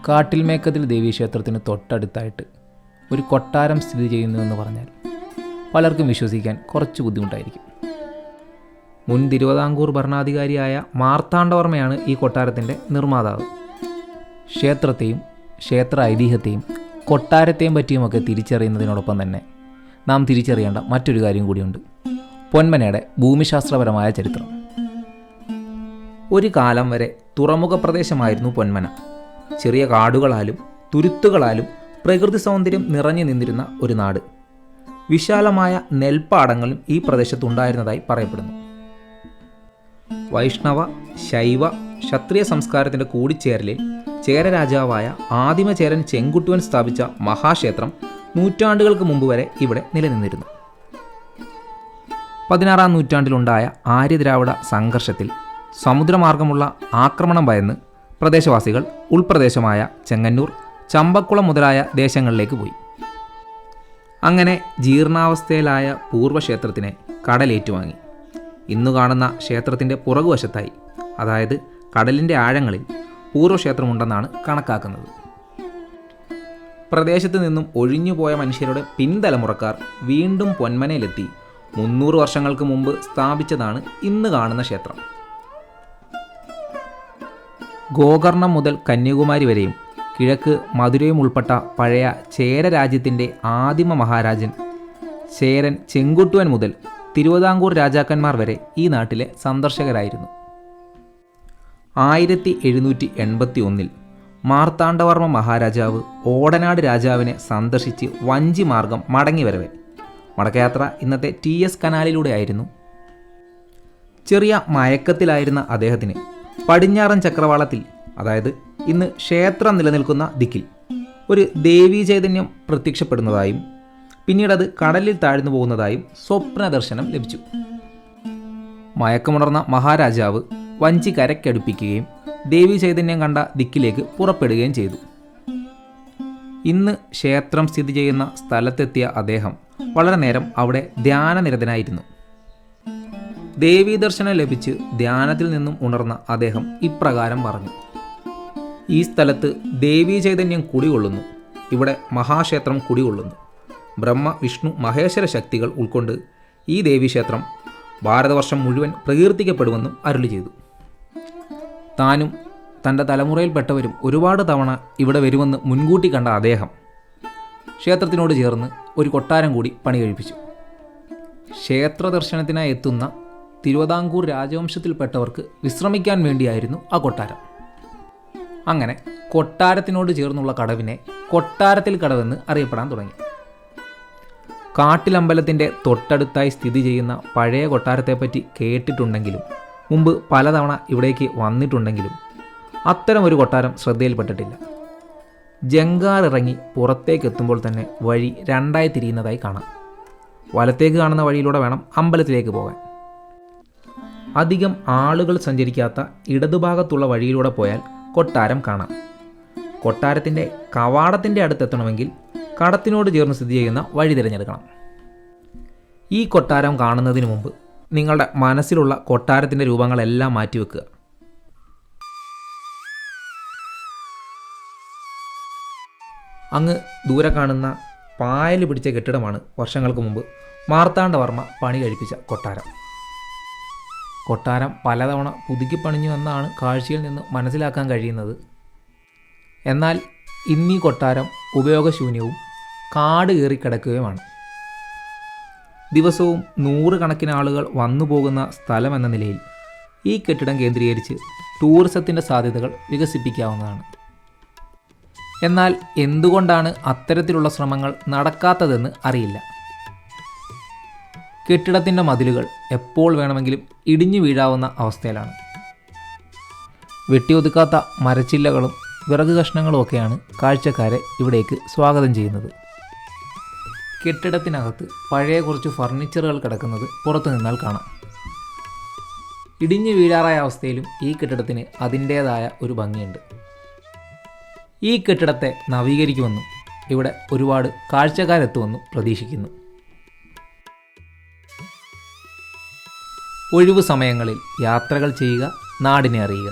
കാട്ടിൽമേക്കത്തിൽ ദേവീക്ഷേത്രത്തിന് തൊട്ടടുത്തായിട്ട് ഒരു കൊട്ടാരം സ്ഥിതി ചെയ്യുന്നുവെന്ന് പറഞ്ഞാൽ പലർക്കും വിശ്വസിക്കാൻ കുറച്ച് ബുദ്ധിമുട്ടായിരിക്കും. മുൻ തിരുവിതാംകൂർ ഭരണാധികാരിയായ മാർത്താണ്ഡവർമ്മയാണ് ഈ കൊട്ടാരത്തിൻ്റെ നിർമ്മാതാവ്. ക്ഷേത്രത്തെയും ക്ഷേത്ര ഐതിഹ്യത്തെയും കൊട്ടാരത്തെയും പറ്റിയുമൊക്കെ തിരിച്ചറിയുന്നതിനോടൊപ്പം തന്നെ നാം തിരിച്ചറിയേണ്ട മറ്റൊരു കാര്യം കൂടിയുണ്ട്: പൊന്മനയുടെ ഭൂമിശാസ്ത്രപരമായ ചരിത്രം. ഒരു കാലം വരെ തുറമുഖ പ്രദേശമായിരുന്നു പൊന്മന. ചെറിയ കാടുകളാലും തുരുത്തുകളാലും പ്രകൃതി സൗന്ദര്യം നിറഞ്ഞു നിന്നിരുന്ന ഒരു നാട്. വിശാലമായ നെൽപ്പാടങ്ങളും ഈ പ്രദേശത്തുണ്ടായിരുന്നതായി പറയപ്പെടുന്നു. വൈഷ്ണവ ശൈവ ക്ഷത്രിയ സംസ്കാരത്തിൻ്റെ കൂടിച്ചേരലിൽ ചേര രാജാവായ ആദിമചേരൻ ചെങ്കുട്ടുവൻ സ്ഥാപിച്ച മഹാക്ഷേത്രം നൂറ്റാണ്ടുകൾക്ക് മുമ്പ് വരെ ഇവിടെ നിലനിന്നിരുന്നു. 16-ാം നൂറ്റാണ്ടിലുണ്ടായ ആര്യദ്രാവിഡ സംഘർഷത്തിൽ സമുദ്രമാർഗമുള്ള ആക്രമണം ഭയന്ന് പ്രദേശവാസികൾ ഉൾപ്രദേശമായ ചെങ്ങന്നൂർ, ചമ്പക്കുളം മുതലായ ദേശങ്ങളിലേക്ക് പോയി. അങ്ങനെ ജീർണാവസ്ഥയിലായ പൂർവ്വക്ഷേത്രത്തിനെ കടലേറ്റുവാങ്ങി. ഇന്നു കാണുന്ന ക്ഷേത്രത്തിൻ്റെ പുറകുവശത്തായി, അതായത് കടലിൻ്റെ ആഴങ്ങളിൽ, പൂർവ്വക്ഷേത്രമുണ്ടെന്നാണ് കണക്കാക്കുന്നത്. പ്രദേശത്ത് നിന്നും ഒഴിഞ്ഞുപോയ മനുഷ്യരുടെ പിൻതലമുറക്കാർ വീണ്ടും പൊന്മനയിലെത്തി 300 വർഷങ്ങൾക്ക് മുമ്പ് സ്ഥാപിച്ചതാണ് ഇന്ന് കാണുന്ന ക്ഷേത്രം. ഗോകർണം മുതൽ കന്യാകുമാരി വരെയും കിഴക്ക് മധുരയും ഉൾപ്പെട്ട പഴയ ചേര രാജ്യത്തിൻ്റെ ആദിമ മഹാരാജൻ ചേരൻ ചെങ്കുട്ടുവൻ മുതൽ തിരുവിതാംകൂർ രാജാക്കന്മാർ വരെ ഈ നാട്ടിലെ സന്ദർശകരായിരുന്നു. 1781 മാർത്താണ്ഡവർമ്മ മഹാരാജാവ് ഓടനാട് രാജാവിനെ സന്ദർശിച്ച് വഞ്ചി മാർഗം മടങ്ങി വരവെ മടക്കയാത്ര ഇന്നത്തെ TS കനാലിലൂടെ ആയിരുന്നു. ചെറിയ മയക്കത്തിലായിരുന്ന അദ്ദേഹത്തിന് പടിഞ്ഞാറൻ ചക്രവാളത്തിൽ, അതായത് ഇന്ന് ക്ഷേത്രം നിലനിൽക്കുന്ന ദിക്കിൽ, ഒരു ദേവീ ചൈതന്യം പ്രത്യക്ഷപ്പെടുന്നതായും പിന്നീടത് കടലിൽ താഴ്ന്നു പോകുന്നതായും സ്വപ്ന ദർശനം ലഭിച്ചു. മയക്കമുണർന്ന മഹാരാജാവ് വഞ്ചി കരയ്ക്കടുപ്പിക്കുകയും ദേവീ ചൈതന്യം കണ്ട ദിക്കിലേക്ക് പുറപ്പെടുകയും ചെയ്തു. ഇന്ന് ക്ഷേത്രം സ്ഥിതി ചെയ്യുന്ന സ്ഥലത്തെത്തിയ അദ്ദേഹം വളരെ നേരം അവിടെ ധ്യാനനിരതനായിരുന്നു. ദേവീ ദർശനം ലഭിച്ച് ധ്യാനത്തിൽ നിന്നും ഉണർന്ന അദ്ദേഹം ഇപ്രകാരം പറഞ്ഞു: ഈ സ്ഥലത്ത് ദേവീ ചൈതന്യം കുടികൊള്ളുന്നു. ഇവിടെ മഹാക്ഷേത്രം കുടികൊള്ളുന്നു. ബ്രഹ്മ വിഷ്ണു മഹേശ്വര ശക്തികൾ ഉൾക്കൊണ്ട് ഈ ദേവീക്ഷേത്രം ഭാരതവർഷം മുഴുവൻ പ്രകീർത്തിക്കപ്പെടുമെന്നും അരുളി ചെയ്തു. താനും തൻ്റെ തലമുറയിൽപ്പെട്ടവരും ഒരുപാട് തവണ ഇവിടെ വരുമെന്ന് മുൻകൂട്ടി കണ്ട അദ്ദേഹം ക്ഷേത്രത്തിനോട് ചേർന്ന് ഒരു കൊട്ടാരം കൂടി പണി കഴിപ്പിച്ചു. ക്ഷേത്ര ദർശനത്തിനായി എത്തുന്ന തിരുവിതാംകൂർ രാജവംശത്തിൽപ്പെട്ടവർക്ക് വിശ്രമിക്കാൻ വേണ്ടിയായിരുന്നു ആ കൊട്ടാരം. അങ്ങനെ കൊട്ടാരത്തിനോട് ചേർന്നുള്ള കടവിനെ കൊട്ടാരത്തിൽ കടവെന്ന് അറിയപ്പെടാൻ തുടങ്ങി. കാട്ടിലമ്പലത്തിൻ്റെ തൊട്ടടുത്തായി സ്ഥിതി ചെയ്യുന്ന പഴയ കൊട്ടാരത്തെപ്പറ്റി കേട്ടിട്ടുണ്ടെങ്കിലും മുമ്പ് പലതവണ ഇവിടേക്ക് വന്നിട്ടുണ്ടെങ്കിലും അത്തരം ഒരു കൊട്ടാരം ശ്രദ്ധയിൽപ്പെട്ടിട്ടില്ല. ജങ്കാർ ഇറങ്ങി പുറത്തേക്ക് എത്തുമ്പോൾ തന്നെ വഴി രണ്ടായി തിരിയുന്നതായി കാണാം. വലത്തേക്ക് കാണുന്ന വഴിയിലൂടെ വേണം അമ്പലത്തിലേക്ക് പോകാൻ. അധികം ആളുകൾ സഞ്ചരിക്കാത്ത ഇടതുഭാഗത്തുള്ള വഴിയിലൂടെ പോയാൽ കൊട്ടാരം കാണാം. കൊട്ടാരത്തിൻ്റെ കവാടത്തിൻ്റെ അടുത്തെത്തണമെങ്കിൽ കടത്തിനോട് ചേർന്ന് സ്ഥിതി ചെയ്യുന്ന വഴി തിരഞ്ഞെടുക്കണം. ഈ കൊട്ടാരം കാണുന്നതിന് മുമ്പ് നിങ്ങളുടെ മനസ്സിലുള്ള കൊട്ടാരത്തിൻ്റെ രൂപങ്ങളെല്ലാം മാറ്റിവെക്കുക. അങ്ങ് ദൂരെ കാണുന്ന പായൽ പിടിച്ച കെട്ടിടമാണ് വർഷങ്ങൾക്ക് മുമ്പ് മാർത്താണ്ഡവർമ്മ പണി കഴിപ്പിച്ച കൊട്ടാരം. കൊട്ടാരം പലതവണ പുതുക്കി പണിഞ്ഞു എന്നാണ് കാഴ്ചയിൽ നിന്ന് മനസ്സിലാക്കാൻ കഴിയുന്നത്. എന്നാൽ ഇന്നീ കൊട്ടാരം ഉപയോഗശൂന്യവും കാട് കയറിക്കിടക്കുകയുമാണ്. ദിവസവും 100 കണക്കിന് ആളുകൾ വന്നു പോകുന്ന സ്ഥലമെന്ന നിലയിൽ ഈ കെട്ടിടം കേന്ദ്രീകരിച്ച് ടൂറിസത്തിൻ്റെ സാധ്യതകൾ വികസിപ്പിക്കാവുന്നതാണ്. എന്നാൽ എന്തുകൊണ്ടാണ് അത്തരത്തിലുള്ള ശ്രമങ്ങൾ നടക്കാത്തതെന്ന് അറിയില്ല. കെട്ടിടത്തിൻ്റെ മതിലുകൾ എപ്പോൾ വേണമെങ്കിലും ഇടിഞ്ഞു വീഴാവുന്ന അവസ്ഥയിലാണ്. വെട്ടിയൊതുക്കാത്ത മരച്ചില്ലകളും വിറക് കഷ്ണങ്ങളും ഒക്കെയാണ് കാഴ്ചക്കാരെ ഇവിടേക്ക് സ്വാഗതം ചെയ്യുന്നത്. കെട്ടിടത്തിനകത്ത് പഴയ കുറച്ച് ഫർണിച്ചറുകൾ കിടക്കുന്നത് പുറത്തു നിന്നാൽ കാണാം. ഇടിഞ്ഞു വീഴാറായ അവസ്ഥയിലും ഈ കെട്ടിടത്തിന് അതിൻ്റേതായ ഒരു ഭംഗിയുണ്ട്. ഈ കെട്ടിടത്തെ നവീകരിക്കുമെന്നും ഇവിടെ ഒരുപാട് കാഴ്ചക്കാരെത്തുമെന്നും പ്രതീക്ഷിക്കുന്നു. ഒഴിവു സമയങ്ങളിൽ യാത്രകൾ ചെയ്യുക, നാടിനെ അറിയുക.